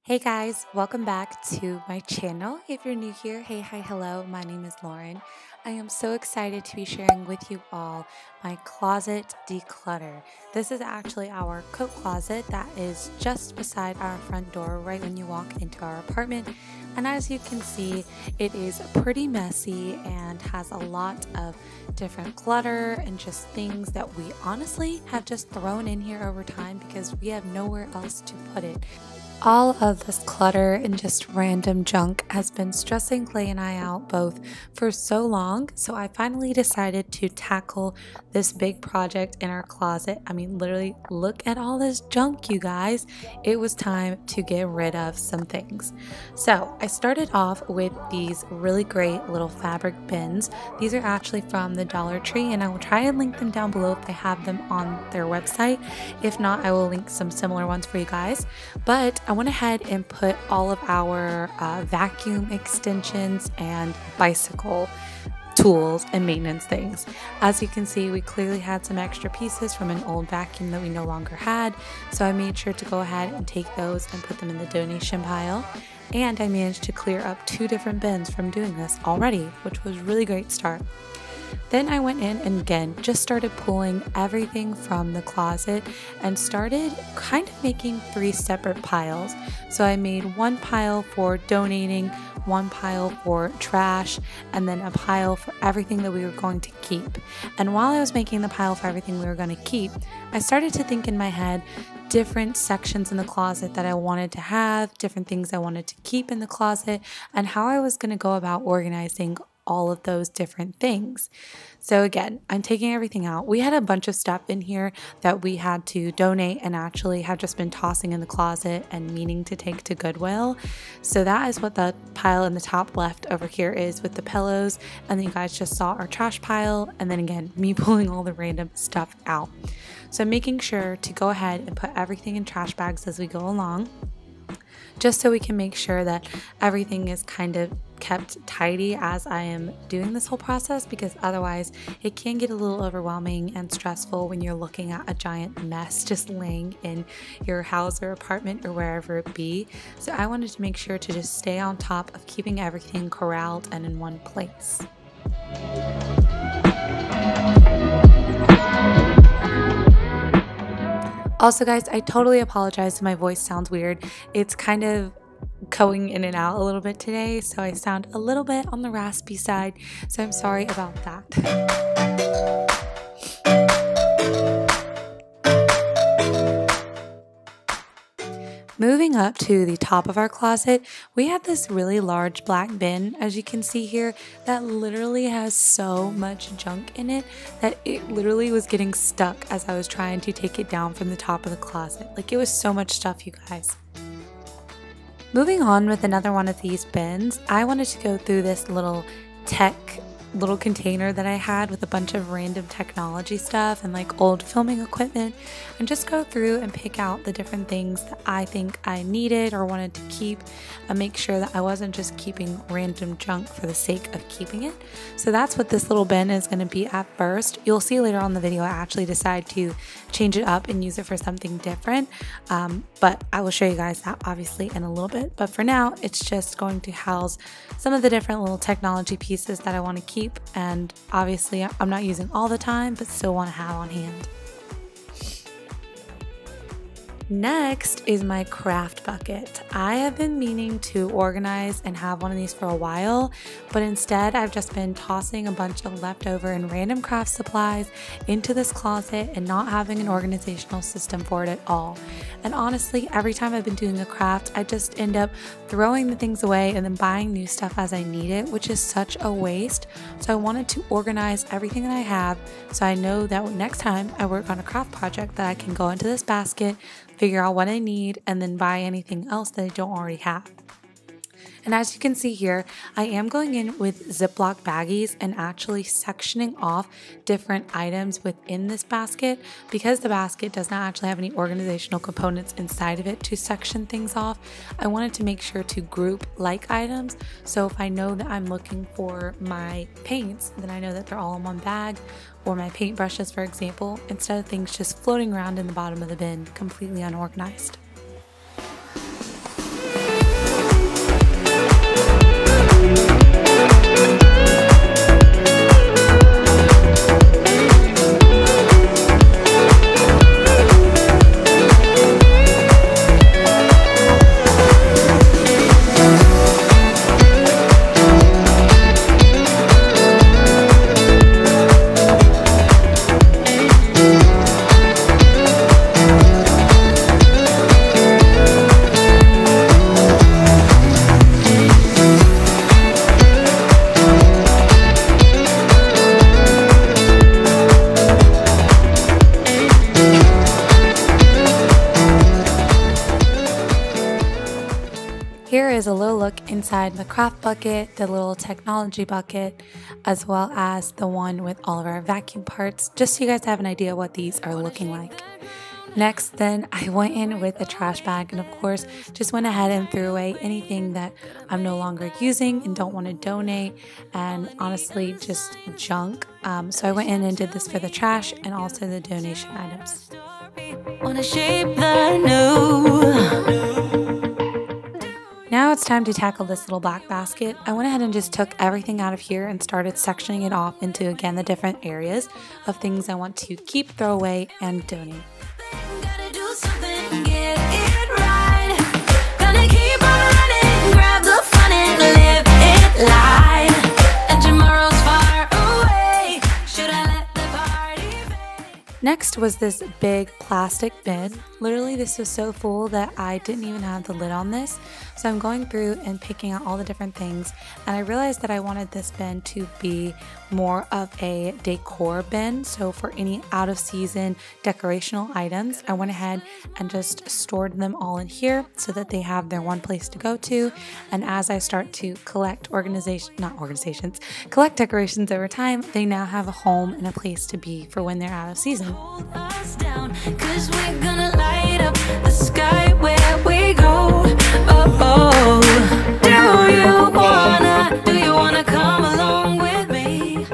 Hey guys, welcome back to my channel. If you're new here, hey, hi, hello, my name is Lauren. I am so excited to be sharing with you all my closet declutter. This is actually our coat closet that is just beside our front door right when you walk into our apartment. And as you can see, it is pretty messy and has a lot of different clutter and just things that we honestly have just thrown in here over time because we have nowhere else to put it. All of this clutter and just random junk has been stressing Clay and I out both for so long, so I finally decided to tackle this big project in our closet. I mean, literally, look at all this junk, you guys. It was time to get rid of some things. So I started off with these really great little fabric bins. These are actually from the Dollar Tree, and I will try and link them down below if they have them on their website. If not, I will link some similar ones for you guys. But I went ahead and put all of our vacuum extensions and bicycle tools and maintenance things. As you can see, we clearly had some extra pieces from an old vacuum that we no longer had, so I made sure to go ahead and take those and put them in the donation pile. And I managed to clear up 2 different bins from doing this already, which was a really great start. Then I went in and again just started pulling everything from the closet and started kind of making 3 separate piles. So I made one pile for donating, one pile for trash, and then a pile for everything that we were going to keep. And while I was making the pile for everything we were going to keep, I started to think in my head different sections in the closet that I wanted to have, different things I wanted to keep in the closet, and how I was going to go about organizing all of those different things. So again, I'm taking everything out. We had a bunch of stuff in here that we had to donate and actually have just been tossing in the closet and meaning to take to Goodwill. So that is what the pile in the top left over here is with the pillows. And then you guys just saw our trash pile. And then again, me pulling all the random stuff out. So I'm making sure to go ahead and put everything in trash bags as we go along, just so we can make sure that everything is kind of kept tidy as I am doing this whole process, because otherwise it can get a little overwhelming and stressful when you're looking at a giant mess just laying in your house or apartment or wherever it be. So I wanted to make sure to just stay on top of keeping everything corralled and in one place. Also guys, I totally apologize if my voice sounds weird. It's kind of going in and out a little bit today, so I sound a little bit on the raspy side, so I'm sorry about that. Moving up to the top of our closet, we have this really large black bin, as you can see here, that literally has so much junk in it that it literally was getting stuck as I was trying to take it down from the top of the closet. Like, it was so much stuff, you guys. Moving on with another one of these bins, I wanted to go through this little container that I had with a bunch of random technology stuff and like old filming equipment, and just go through and pick out the different things that I think I needed or wanted to keep, and make sure that I wasn't just keeping random junk for the sake of keeping it. So that's what this little bin is going to be at first. You'll see later on in the video I actually decide to change it up and use it for something different, but I will show you guys that obviously in a little bit. But for now, it's just going to house some of the different little technology pieces that I want to keep, and obviously I'm not using all the time, but still want to have on hand. Next is my craft bucket. I have been meaning to organize and have one of these for a while, but instead I've just been tossing a bunch of leftover and random craft supplies into this closet and not having an organizational system for it at all. And honestly, every time I've been doing a craft, I just end up throwing the things away and then buying new stuff as I need it, which is such a waste. So I wanted to organize everything that I have so I know that next time I work on a craft project that I can go into this basket, figure out what I need, and then buy anything else that I don't already have. And as you can see here, I am going in with Ziploc baggies and actually sectioning off different items within this basket, because the basket does not actually have any organizational components inside of it to section things off. I wanted to make sure to group like items, so if I know that I'm looking for my paints, then I know that they're all in one bag, or my paintbrushes, for example, instead of things just floating around in the bottom of the bin completely unorganized. Here is a little look inside the craft bucket, the little technology bucket, as well as the one with all of our vacuum parts, just so you guys have an idea what these are looking like. Next, then I went in with a trash bag and of course just went ahead and threw away anything that I'm no longer using and don't want to donate, and honestly just junk. So I went in and did this for the trash and also the donation items. Now it's time to tackle this little black basket. I went ahead and just took everything out of here and started sectioning it off into, again, the different areas of things I want to keep, throw away, and donate. Next was this big plastic bin. Literally, this was so full that I didn't even have the lid on this. So I'm going through and picking out all the different things, and I realized that I wanted this bin to be more of a decor bin. So for any out of season decorational items, I went ahead and just stored them all in here so that they have their one place to go to. And as I start to collect collect decorations over time, they now have a home and a place to be for when they're out of season. Cause we're gonna light up the sky where we go. Do you wanna come along with me?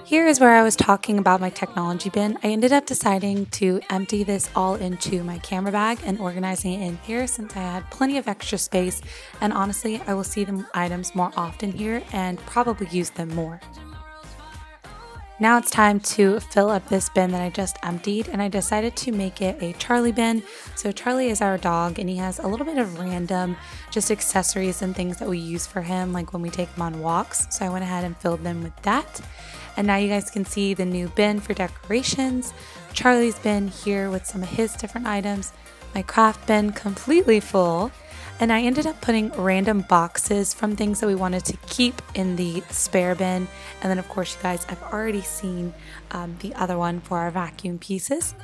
Here is where I was talking about my technology bin. I ended up deciding to empty this all into my camera bag and organizing it in here since I had plenty of extra space, and honestly I will see the items more often here and probably use them more. Now it's time to fill up this bin that I just emptied, and I decided to make it a Charlie bin. So Charlie is our dog, and he has a little bit of random just accessories and things that we use for him, like when we take him on walks. So I went ahead and filled them with that. And now you guys can see the new bin for decorations, Charlie's bin here with some of his different items, my craft bin completely full. And I ended up putting random boxes from things that we wanted to keep in the spare bin. And then of course you guys have already seen the other one for our vacuum pieces.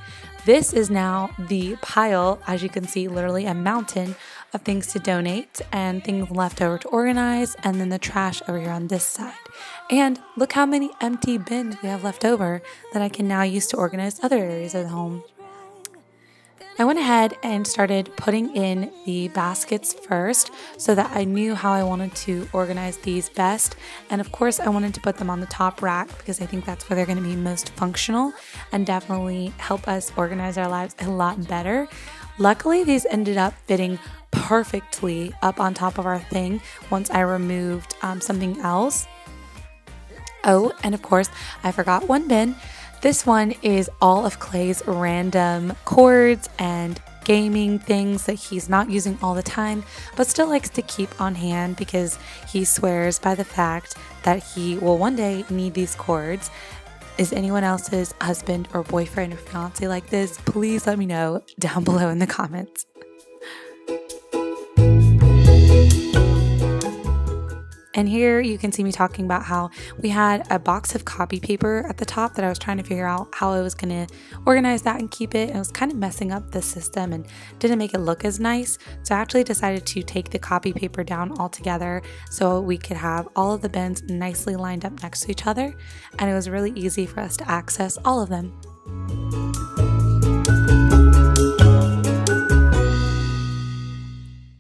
This is now the pile, as you can see, literally a mountain of things to donate and things left over to organize, and then the trash over here on this side. And look how many empty bins we have left over that I can now use to organize other areas of the home. I went ahead and started putting in the baskets first so that I knew how I wanted to organize these best. And of course I wanted to put them on the top rack because I think that's where they're going to be most functional and definitely help us organize our lives a lot better. Luckily, these ended up fitting perfectly up on top of our thing once I removed something else. Oh, and of course I forgot one bin. This one is all of Clay's random cords and gaming things that he's not using all the time, but still likes to keep on hand because he swears by the fact that he will one day need these cords. Is anyone else's husband or boyfriend or fiance like this? Please let me know down below in the comments. And here you can see me talking about how we had a box of copy paper at the top that I was trying to figure out how I was going to organize that and keep it. And it was kind of messing up the system and didn't make it look as nice. So I actually decided to take the copy paper down altogether so we could have all of the bins nicely lined up next to each other. And it was really easy for us to access all of them.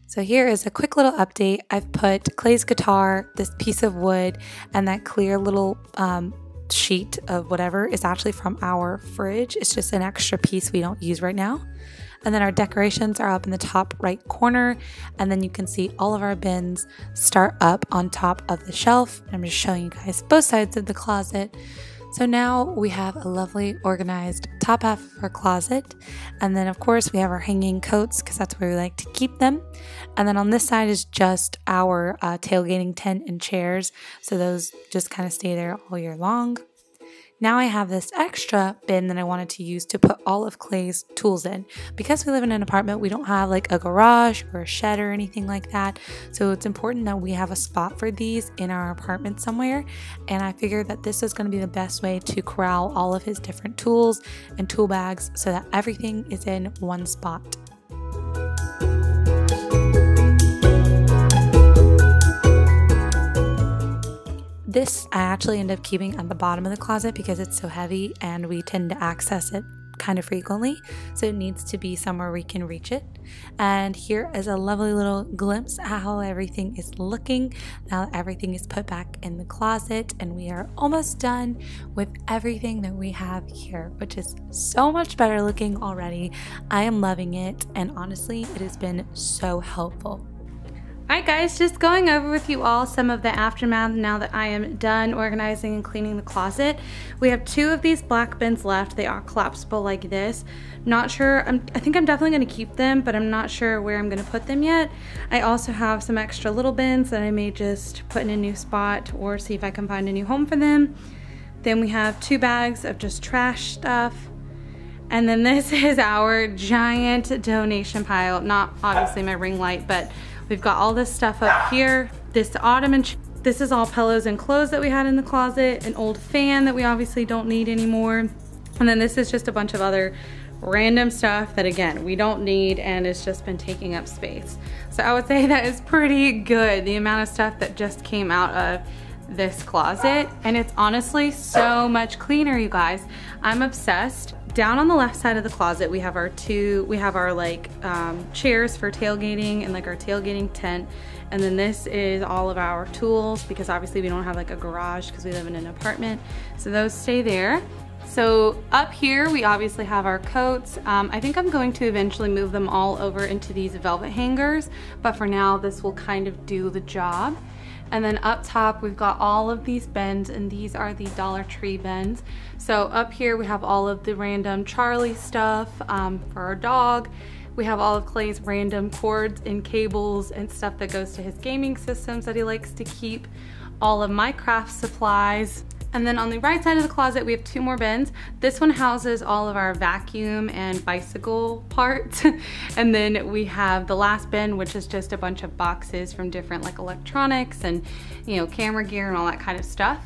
So here is a quick little update. I've put Clay's guitar, this piece of wood, and that clear little sheet of whatever is actually from our fridge. It's just an extra piece we don't use right now. And then our decorations are up in the top right corner. And then you can see all of our bins start up on top of the shelf. I'm just showing you guys both sides of the closet. So now we have a lovely organized top half of our closet. And then of course we have our hanging coats because that's where we like to keep them. And then on this side is just our tailgating tent and chairs. So those just kind of stay there all year long. Now I have this extra bin that I wanted to use to put all of Clay's tools in. Because we live in an apartment, we don't have like a garage or a shed or anything like that. So it's important that we have a spot for these in our apartment somewhere. And I figured that this is going to be the best way to corral all of his different tools and tool bags so that everything is in one spot. This I actually end up keeping at the bottom of the closet because it's so heavy and we tend to access it kind of frequently, so it needs to be somewhere we can reach it. And here is a lovely little glimpse at how everything is looking now that everything is put back in the closet, and we are almost done with everything that we have here, which is so much better looking already. I am loving it, and honestly it has been so helpful. Alright guys, just going over with you all some of the aftermath now that I am done organizing and cleaning the closet. We have 2 of these black bins left. They are collapsible like this. Not sure, I think I'm definitely going to keep them, but I'm not sure where I'm going to put them yet. I also have some extra little bins that I may just put in a new spot or see if I can find a new home for them. Then we have 2 bags of just trash stuff. And then this is our giant donation pile. Not obviously my ring light, but we've got all this stuff up here. This ottoman, this is all pillows and clothes that we had in the closet, an old fan that we obviously don't need anymore. And then this is just a bunch of other random stuff that again, we don't need and it's just been taking up space. So I would say that is pretty good, the amount of stuff that just came out of this closet. And it's honestly so much cleaner, you guys. I'm obsessed. Down on the left side of the closet, we have our like chairs for tailgating and like our tailgating tent. And then this is all of our tools because obviously we don't have like a garage because we live in an apartment. So those stay there. So up here, we obviously have our coats. I think I'm going to eventually move them all over into these velvet hangers, but for now, this will kind of do the job. And then up top, we've got all of these bins, and these are the Dollar Tree bins. So up here, we have all of the random Charlie stuff for our dog. We have all of Clay's random cords and cables and stuff that goes to his gaming systems that he likes to keep. All of my craft supplies. And then on the right side of the closet, we have 2 more bins. This one houses all of our vacuum and bicycle parts. And then we have the last bin, which is just a bunch of boxes from different like electronics and, you know, camera gear and all that kind of stuff.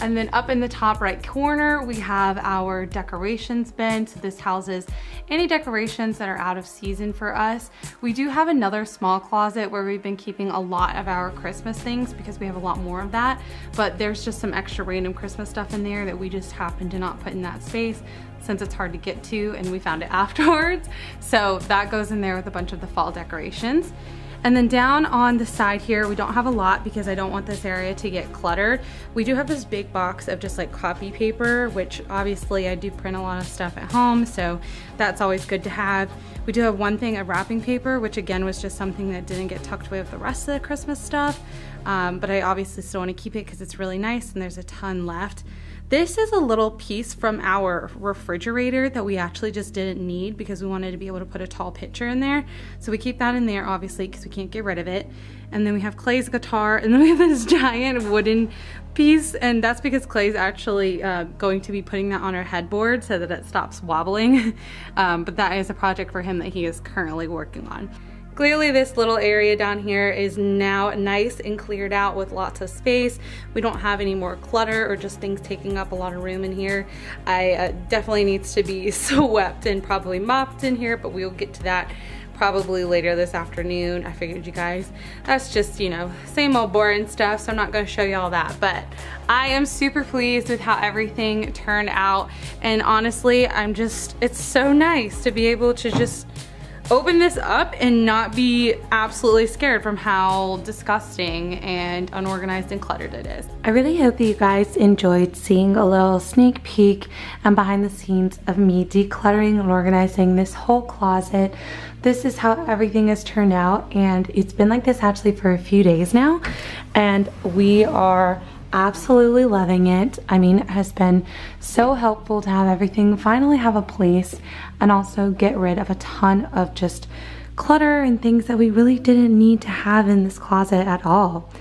And then up in the top right corner, we have our decorations bin. So this houses any decorations that are out of season for us. We do have another small closet where we've been keeping a lot of our Christmas things because we have a lot more of that. But there's just some extra random Christmas stuff in there that we just happen to not put in that space since it's hard to get to and we found it afterwards. So that goes in there with a bunch of the fall decorations. And then down on the side here, we don't have a lot because I don't want this area to get cluttered. We do have this big box of just like copy paper, which obviously I do print a lot of stuff at home, so that's always good to have. We do have one thing of wrapping paper, which again was just something that didn't get tucked away with the rest of the Christmas stuff. But I obviously still want to keep it because it's really nice and there's a ton left. This is a little piece from our refrigerator that we actually just didn't need because we wanted to be able to put a tall picture in there. So we keep that in there obviously because we can't get rid of it. And then we have Clay's guitar, and then we have this giant wooden piece, and that's because Clay's actually going to be putting that on our headboard so that it stops wobbling. But that is a project for him that he is currently working on. Clearly this little area down here is now nice and cleared out with lots of space. We don't have any more clutter or just things taking up a lot of room in here. I definitely needs to be swept and probably mopped in here, but we'll get to that probably later this afternoon. I figured you guys, that's just, you know, same old boring stuff, so I'm not going to show you all that. But I am super pleased with how everything turned out, and honestly, it's so nice to be able to just open this up and not be absolutely scared from how disgusting and unorganized and cluttered it is. I really hope that you guys enjoyed seeing a little sneak peek and behind the scenes of me decluttering and organizing this whole closet. This is how everything has turned out, and it's been like this actually for a few days now, and we are absolutely loving it. I mean, it has been so helpful to have everything finally have a place and also get rid of a ton of just clutter and things that we really didn't need to have in this closet at all.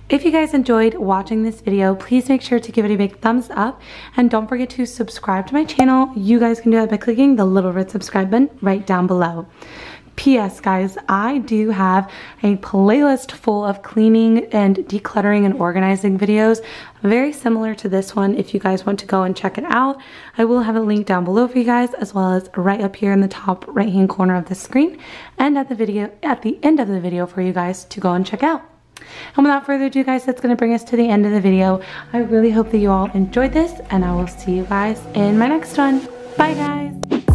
If you guys enjoyed watching this video, please make sure to give it a big thumbs up, and don't forget to subscribe to my channel. You guys can do that by clicking the little red subscribe button right down below. P.S. guys, I do have a playlist full of cleaning and decluttering and organizing videos very similar to this one. If you guys want to go and check it out, I will have a link down below for you guys, as well as right up here in the top right hand corner of the screen and at the end of the video for you guys to go and check out. And without further ado, guys, that's going to bring us to the end of the video. I really hope that you all enjoyed this, and I will see you guys in my next one. Bye, guys.